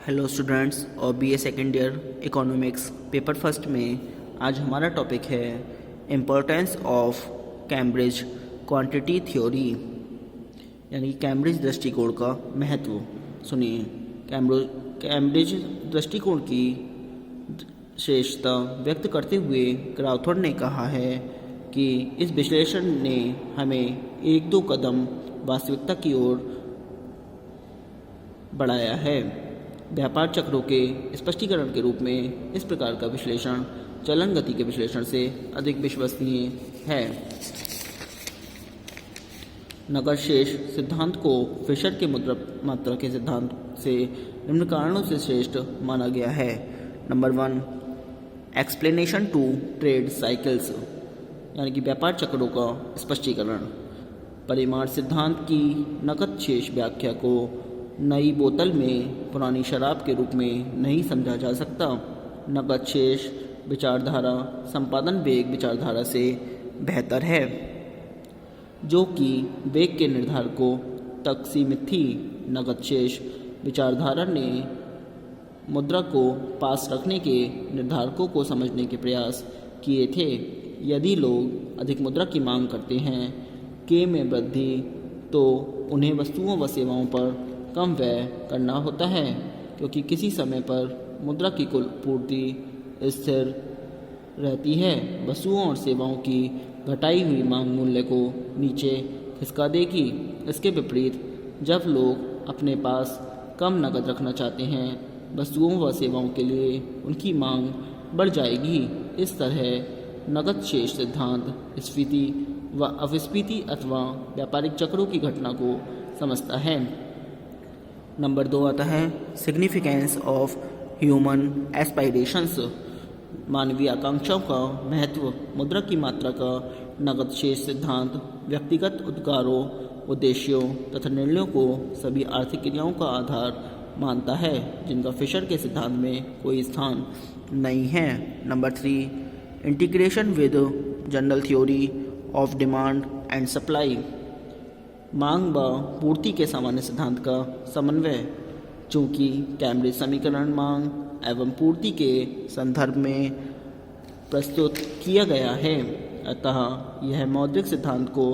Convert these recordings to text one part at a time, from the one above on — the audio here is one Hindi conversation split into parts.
हेलो स्टूडेंट्स और BA second year economics paper first में आज हमारा टॉपिक है importance of Cambridge quantity theory, यानी कैम्ब्रिज दृष्टिकोण का महत्व। सुनिए, कैम्ब्रिज दृष्टिकोण की श्रेष्ठता व्यक्त करते हुए क्राउथवर्ड ने कहा है कि इस विश्लेषण ने हमें एक दो कदम वास्तविकता की ओर बढ़ाया है। व्यापार चक्रों के स्पष्टीकरण के रूप में इस प्रकार का विश्लेषण चलन गति के विश्लेषण से अधिक विश्वसनीय है। नकद शेष सिद्धांत को फिशर के मुद्रा मात्रा के सिद्धांत से निम्न कारणों से श्रेष्ठ माना गया है। Number 1, explanation to trade cycles, यानी कि व्यापार चक्रों का स्पष्टीकरण। परिमाण सिद्धांत की नकद शेष व्याख्या को नई बोतल में पुरानी शराब के रूप में नहीं समझा जा सकता। नकद शेष विचारधारा संपादन वेग विचारधारा से बेहतर है, जो कि वेग के निर्धारकों तक सीमित थी। नकद शेष विचारधारा ने मुद्रा को पास रखने के निर्धारकों को समझने के प्रयास किए थे। यदि लोग अधिक मुद्रा की मांग करते हैं के में वृद्धि, तो उन्हें वस्तुओं व सेवाओं पर कम व्यय करना होता है, क्योंकि किसी समय पर मुद्रा की कुल पूर्ति स्थिर रहती है। वस्तुओं और सेवाओं की घटाई हुई मांग मूल्य को नीचे खिसका देगी। इसके विपरीत, जब लोग अपने पास कम नकद रखना चाहते हैं, वस्तुओं व सेवाओं के लिए उनकी मांग बढ़ जाएगी। इस तरह नकद शेष सिद्धांत स्फीति व अपस्फीति अथवा व्यापारिक चक्रों की घटना को समझता है। नंबर 2 आता है सिग्निफिकेंस ऑफ ह्यूमन एस्पायरेशंस, मानवीय आकांक्षाओं का महत्व। मुद्रा की मात्रा का नकद शेष सिद्धांत व्यक्तिगत उद्गारों, उद्देश्यों तथा निर्णयों को सभी आर्थिक क्रियाओं का आधार मानता है, जिनका फिशर के सिद्धांत में कोई स्थान नहीं है। Number 3, integration with general theory of demand and supply, मांग व पूर्ति के सामान्य सिद्धांत का समन्वय। चूँकि कैम्ब्रिज समीकरण मांग एवं पूर्ति के संदर्भ में प्रस्तुत किया गया है, अतः यह मौद्रिक सिद्धांत को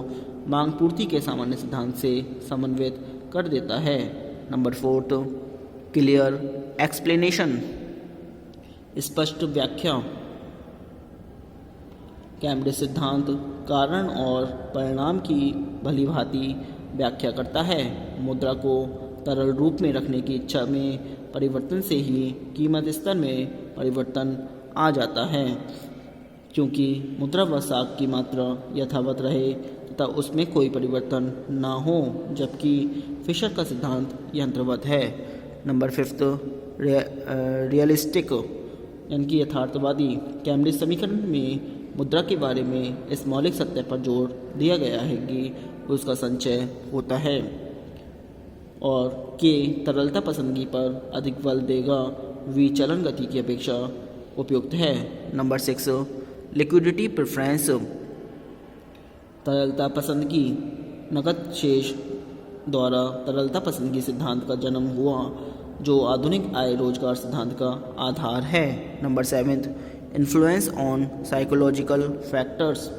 मांग पूर्ति के सामान्य सिद्धांत से समन्वित कर देता है। नंबर 4, क्लियर एक्सप्लेनेशन, स्पष्ट व्याख्या। कैम्ब्रिज सिद्धांत कारण और परिणाम की भलीभांति व्याख्या करता है। मुद्रा को तरल रूप में रखने की इच्छा में परिवर्तन से ही कीमत स्तर में परिवर्तन आ जाता है। क्योंकि मुद्रा व साख की मात्रा यथावत रहे तथा उसमें कोई परिवर्तन न हो, जबकि फिशर का सिद्धांत यंत्रवत है। नंबर 5, रियलिस्टिक, यानी कि यथार्थवादी। कैम्ब्रिज समीकरण में मुद्रा के बारे में इस मौलिक सत्य पर जोर दिया गया है कि उसका संचय होता है और के तरलता पसंदगी पर अधिक बल देगा, वी चलन गति की अपेक्षा उपयुक्त है। नंबर 6, लिक्विडिटी प्रेफरेंस, तरलता पसंदगी। नकद शेष द्वारा तरलता पसंदगी सिद्धांत का जन्म हुआ, जो आधुनिक आय रोजगार सिद्धांत का आधार है। Number 7, influence on psychological factors,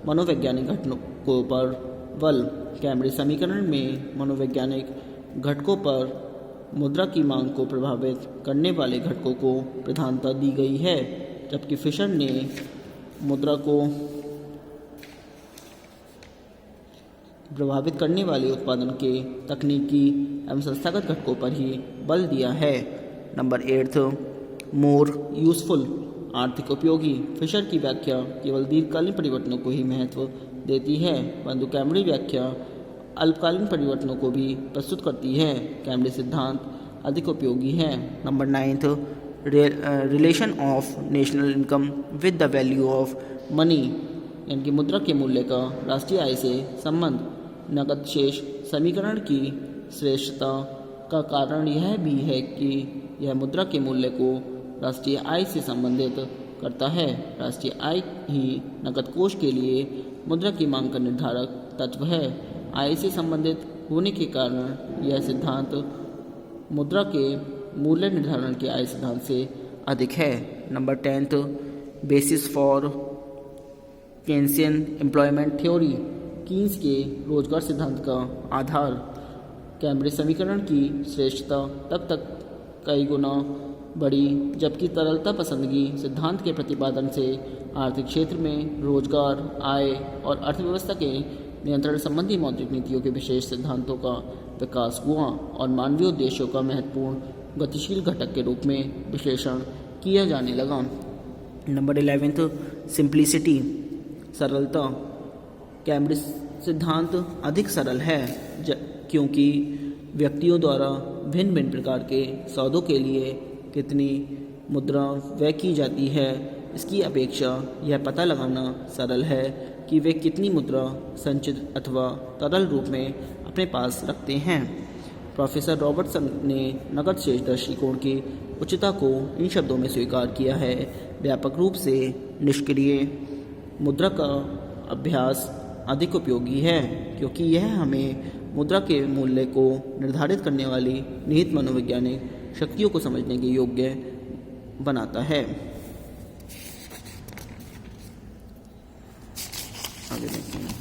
मनोवैज्ञानिक घटकों पर बल। कैम्ब्रिज समीकरण में मनोवैज्ञानिक घटकों पर मुद्रा की मांग को प्रभावित करने वाले घटकों को प्रधानता दी गई है, जबकि फिशर ने मुद्रा को प्रभावित करने वाले उत्पादन के तकनीकी एवं संस्थागत घटकों पर ही बल दिया है। नंबर 8, मोर यूजफुल, आर्थिक उपयोगी। फिशर की व्याख्या केवल दीर्घकालीन परिवर्तनों को ही महत्व देती है, परंतु कैम्ब्रिज व्याख्या अल्पकालीन परिवर्तनों को भी प्रस्तुत करती है। कैम्ब्रिज सिद्धांत अधिक उपयोगी है। Number 9, relation of national income with the value of money, यानी कि मुद्रा के मूल्य का राष्ट्रीय आय से संबंध। नकद शेष समीकरण की श्रेष्ठता का कारण यह भी है कि यह मुद्रा के मूल्य को राष्ट्रीय आय से संबंधित करता है। राष्ट्रीय आय ही नकद कोष के लिए मुद्रा की मांग का निर्धारक तत्व है। आय से संबंधित होने के कारण यह सिद्धांत मुद्रा के मूल्य निर्धारण के आय सिद्धांत से अधिक है। Number 10 basis for Keynesian employment theory, Keynes के रोजगार सिद्धांत का आधार। कैम्ब्रिज समीकरण की श्रेष्ठता तब तक कई गुना बढ़ी जबकि तरलता पसंदगी सिद्धांत के प्रतिपादन से आर्थिक क्षेत्र में रोजगार, आय और अर्थव्यवस्था के नियंत्रण संबंधी मौद्रिक नीतियों के विशेष सिद्धांतों का विकास हुआ और मानवीय उद्देश्यों का महत्वपूर्ण गतिशील घटक के रूप में विश्लेषण किया जाने लगा। नंबर 11 सिंप्लिसिटी, सरलता। कैम्ब्रिज सिद्धांत अधिक सरल है क्योंकि व्यक्तियों द्वारा भिन्न भिन्न प्रकार के सौदों के लिए कितनी मुद्रा व्यय की जाती है इसकी अपेक्षा यह पता लगाना सरल है कि वे कितनी मुद्रा संचित अथवा तरल रूप में अपने पास रखते हैं। प्रोफेसर रॉबर्टसन ने नकद शेष दृष्टिकोण की उचितता को इन शब्दों में स्वीकार किया है। व्यापक रूप से निष्क्रिय मुद्रा का अभ्यास अधिक उपयोगी है क्योंकि यह हमें मुद्रा के मूल्य को निर्धारित करने वाली निहित मनोवैज्ञानिक शक्तियों को समझने के योग्य बनाता है। आगे देखते हैं।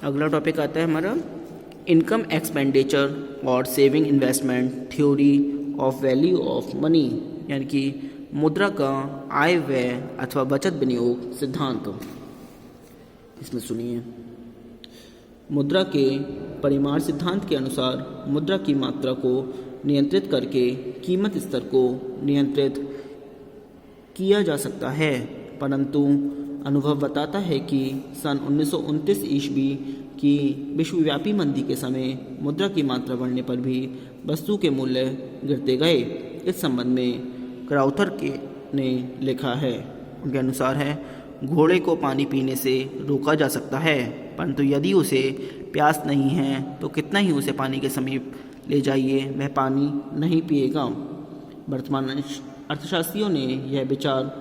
अगला टॉपिक आता है हमारा इनकम एक्सपेंडिचर और saving investment theory of value of money, यानी कि मुद्रा का आय व्यय अथवा बचत विनियोग सिद्धांत। इसमें सुनिए, मुद्रा के परिमाण सिद्धांत के अनुसार मुद्रा की मात्रा को नियंत्रित करके कीमत स्तर को नियंत्रित किया जा सकता है, परंतु अनुभव बताता है कि सन 1929 ईस्वी की विश्वव्यापी मंदी के समय मुद्रा की मात्रा बढ़ने पर भी वस्तु के मूल्य गिरते गए। इस संबंध में क्राउथर ने लिखा है, उनके अनुसार है, घोड़े को पानी पीने से रोका जा सकता है, परंतु यदि उसे प्यास नहीं है तो कितना ही उसे पानी के समीप ले जाइए वह पानी नहीं पिएगा। वर्तमान अर्थशास्त्रियों ने यह विचार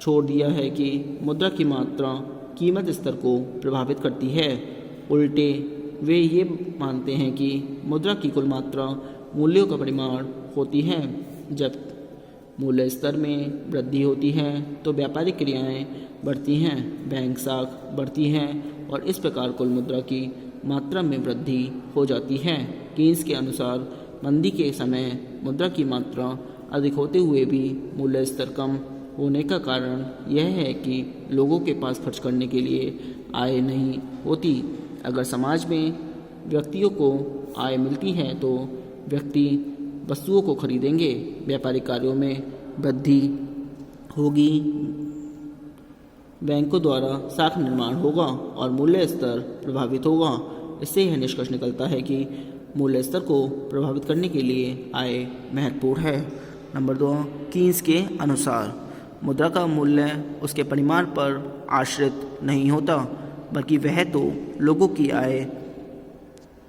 छोड़ दिया है कि मुद्रा की मात्रा कीमत स्तर को प्रभावित करती है। उल्टे वे ये मानते हैं कि मुद्रा की कुल मात्रा मूल्यों का परिमाण होती है। जब मूल्य स्तर में वृद्धि होती है तो व्यापारिक क्रियाएं बढ़ती हैं, बैंक साख बढ़ती हैं और इस प्रकार कुल मुद्रा की मात्रा में वृद्धि हो जाती है। कीन्स के अनुसार मंदी के समय मुद्रा की मात्रा अधिक होते हुए भी मूल्य स्तर कम होने का कारण यह है कि लोगों के पास खर्च करने के लिए आय नहीं होती। अगर समाज में व्यक्तियों को आय मिलती है तो व्यक्ति वस्तुओं को खरीदेंगे, व्यापारिक कार्यों में वृद्धि होगी, बैंकों द्वारा साख निर्माण होगा और मूल्य स्तर प्रभावित होगा। इससे यह निष्कर्ष निकलता है कि मूल्य स्तर को प्रभावित करने के लिए आय महत्वपूर्ण है। नंबर 2, कीन्स के अनुसार मुद्रा का मूल्य उसके परिमाण पर आश्रित नहीं होता, बल्कि वह तो लोगों की आय,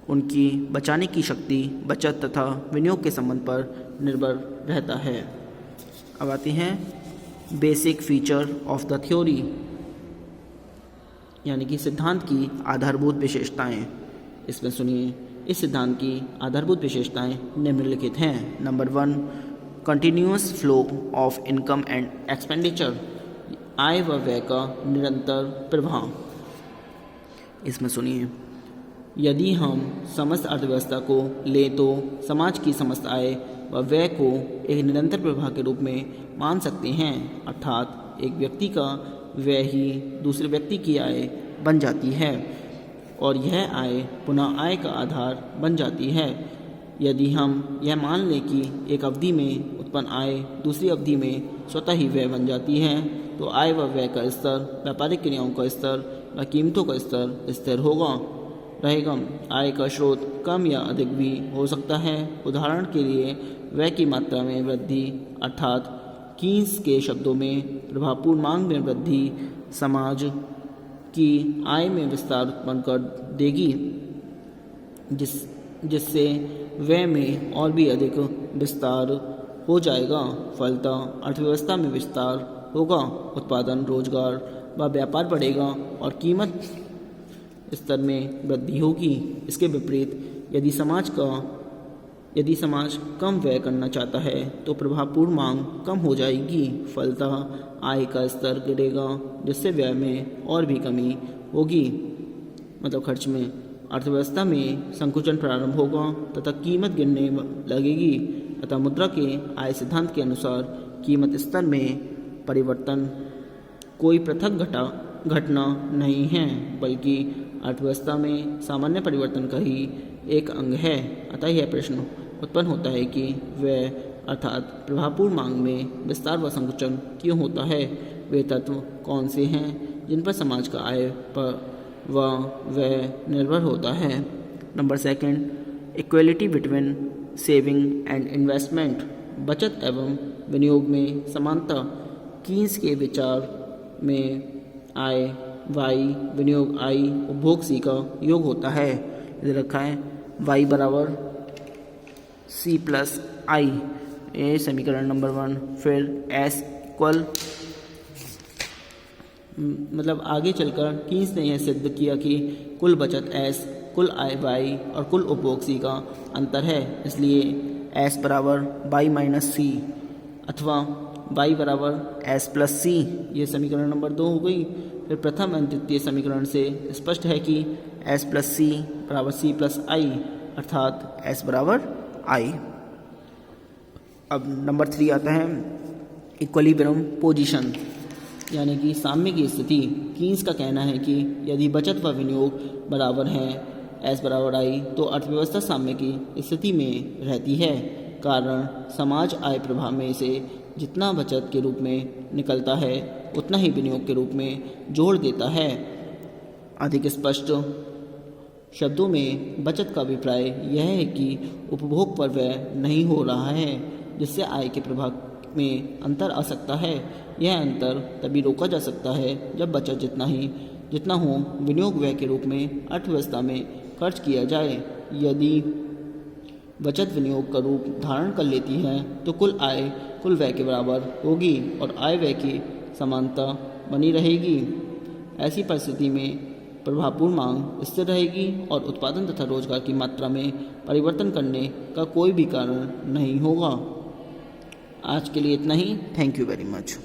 उनकी बचाने की शक्ति, बचत तथा विनियोग के संबंध पर निर्भर रहता है। अब आती हैं basic feature of the theory, यानी कि सिद्धांत की आधारभूत विशेषताएं। इसमें सुनिए, इस सिद्धांत की आधारभूत विशेषताएं निम्नलिखित हैं। Number 1, continuous flow of income and expenditure, आय व व्यय का निरंतर प्रवाह। इसमें सुनिए, यदि हम समस्त अर्थव्यवस्था को लें तो समाज की समस्त आय व व्यय को एक निरंतर प्रवाह के रूप में मान सकते हैं, अर्थात एक व्यक्ति का व्यय ही दूसरे व्यक्ति की आय बन जाती है और यह आय पुनः आय का आधार बन जाती है। यदि हम यह मान लें कि एक अवधि में उत्पन्न आय दूसरी अवधि में स्वतः ही व्यय बन जाती है तो आय व व्यय का स्तर, व्यापारिक क्रियाओं का स्तर व कीमतों का स्तर स्थिर रहेगा। आय का स्रोत कम या अधिक भी हो सकता है। उदाहरण के लिए व्यय की मात्रा में वृद्धि अर्थात कीन्स के शब्दों में प्रभावपूर्ण मांग में वृद्धि समाज की आय में विस्तार उत्पन्न कर देगी, जिससे व्यय में और भी अधिक विस्तार हो जाएगा। फलतः अर्थव्यवस्था में विस्तार होगा, उत्पादन, रोजगार व व्यापार बढ़ेगा और कीमत स्तर में वृद्धि होगी। इसके विपरीत यदि समाज कम व्यय करना चाहता है तो प्रभावपूर्ण मांग कम हो जाएगी। फलतः आय का स्तर गिरेगा, जिससे व्यय में और भी कमी होगी, मतलब खर्च में। अर्थव्यवस्था में संकुचन प्रारंभ होगा तथा कीमत गिरने लगेगी। अतः मुद्रा के आय सिद्धांत के अनुसार कीमत स्तर में परिवर्तन कोई पृथक घटना नहीं है, बल्कि अर्थव्यवस्था में सामान्य परिवर्तन का ही एक अंग है। अतः यह प्रश्न उत्पन्न होता है कि व्यय अर्थात प्रभावपूर्ण मांग में विस्तार व संकुचन क्यों होता है। वे तत्व कौन से हैं जिन पर समाज का आय पर व व्यय निर्भर होता है। Number 2, equality between saving and investment. बचत एवं विनियोग में समानता। कीन्स के विचार में आय वाई, विनियोग आई, उपभोग सी का योग होता है। इधर रखा है वाई बराबर सी प्लस आई, ये समीकरण नंबर 1। फिर एस इक्वल, मतलब आगे चलकर कीन्स ने यह सिद्ध किया कि कुल बचत एस, कुल आय वाई और कुल उपभोग सी का अंतर है। इसलिए एस बराबर वाई माइनस सी अथवा वाई बराबर एस प्लस सी, ये समीकरण नंबर 2 हो गई। फिर प्रथम एवं द्वितीय समीकरण से स्पष्ट है कि एस प्लस सी बराबर सी प्लस आई, अर्थात एस बराबर आई। अब नंबर 3 आता है इक्विलिब्रियम पोजीशन, यानी कि साम्य की स्थिति। कीन्स का कहना है कि यदि बचत व विनियोग बराबर हैं, एस बराबर आई, तो अर्थव्यवस्था साम्य की स्थिति में रहती है। कारण समाज आय प्रवाह में से जितना बचत के रूप में निकलता है उतना ही विनियोग के रूप में जोड़ देता है। अधिक स्पष्ट शब्दों में बचत का अभिप्राय यह है कि उपभोग पर व्यय नहीं हो रहा है, जिससे आय के प्रभाव में अंतर आ सकता है। यह अंतर तभी रोका जा सकता है जब बचत जितना हो विनियोग व्यय के रूप में अर्थव्यवस्था में खर्च किया जाए। यदि बचत विनियोग का रूप धारण कर लेती है तो कुल आय कुल व्यय के बराबर होगी और आय व्यय की समानता बनी रहेगी। ऐसी परिस्थिति में प्रभावपूर्ण मांग स्थिर रहेगी और उत्पादन तथा रोजगार की मात्रा में परिवर्तन करने का कोई भी कारण नहीं होगा। आज के लिए इतना ही। Thank you very much.